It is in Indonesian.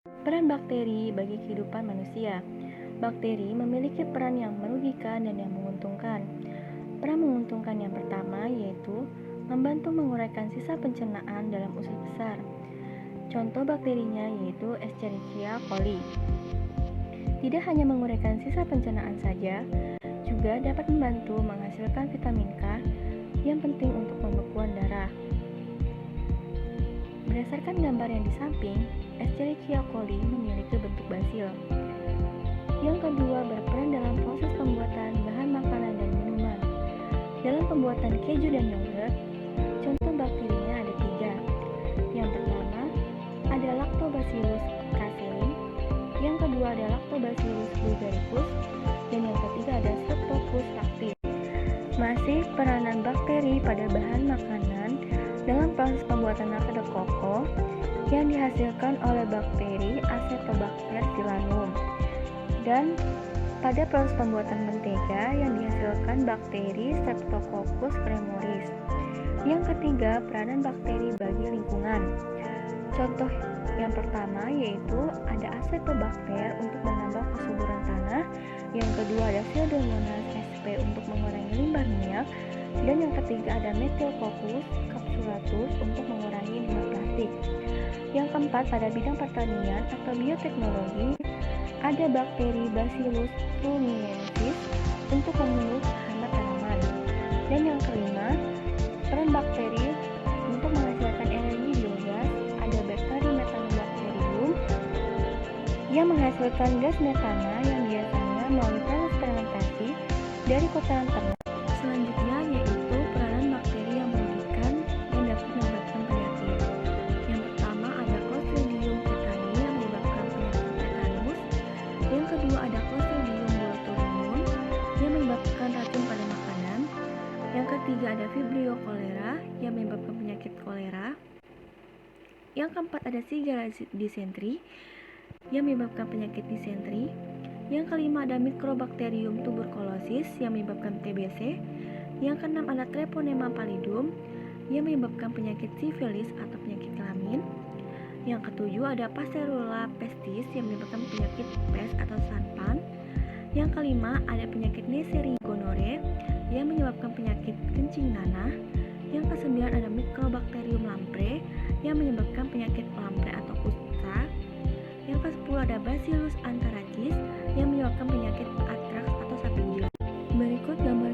Peran bakteri bagi kehidupan manusia. Bakteri memiliki peran yang merugikan dan yang menguntungkan. Peran menguntungkan yang pertama yaitu membantu menguraikan sisa pencernaan dalam usus besar. Contoh bakterinya yaitu Escherichia coli. Tidak hanya menguraikan sisa pencernaan saja, juga dapat membantu menghasilkan vitamin K yang penting untuk pembekuan darah. Berdasarkan gambar yang di samping, Escherichia coli memiliki bentuk basil. Yang kedua, berperan dalam proses pembuatan bahan makanan dan minuman. Dalam pembuatan keju dan yogurt, contoh bakterinya ada 3. Yang pertama, ada Lactobacillus casei. Yang kedua ada Lactobacillus bulgaricus. Dan yang ketiga ada Streptococcus lactis. Masih peranan bakteri pada bahan makanan dalam proses pembuatan nata de coco yang dihasilkan oleh bakteri Acetobacter silanium, dan pada proses pembuatan mentega yang dihasilkan bakteri Streptococcus cremoris. Yang ketiga, peranan bakteri bagi lingkungan. Contoh yang pertama yaitu ada Acetobacter untuk menambah kesuburan tanah, yang kedua ada Pseudomonas sp untuk mengurangi limbah minyak, dan yang ketiga ada Methylcoccus capsulatus untuk mengurangi limbah plastik. Yang keempat, pada bidang pertanian atau bioteknologi ada bakteri Bacillus thuringiensis untuk membunuh hama tanaman. Dan yang kelima, peran bakteri untuk menghasilkan energi biogas ada bakteri Methanobacterium yang menghasilkan gas metana yang biasanya melalui proses fermentasi dari kotoran ternak. Selanjutnya yaitu peranan bakteri yang merugikan yang dapat menyebabkan penyakit. Yang pertama ada Clostridium tetani yang menyebabkan penyakit tetanus. Yang kedua ada Clostridium botulinum yang menyebabkan racun pada makanan. Yang ketiga ada Vibrio cholera yang menyebabkan penyakit kolera. Yang keempat ada Shigella dysentery yang menyebabkan penyakit disenteri. Yang kelima ada Mycobacterium tuberculosis yang menyebabkan TBC. Yang keenam ada Treponema pallidum yang menyebabkan penyakit sifilis atau penyakit kelamin. Yang ketujuh ada Pasteurella pestis yang menyebabkan penyakit pes atau sanpan. Yang kelima ada penyakit Neisseria gonorrhoeae yang menyebabkan penyakit kencing nanah. Yang kesembilan ada Mycobacterium lamprey yang menyebabkan penyakit lamprey atau kusta. Yang ke-10 ada Bacillus anthracis yang menyebabkan penyakit antraks atau sapi gila. Berikut gambar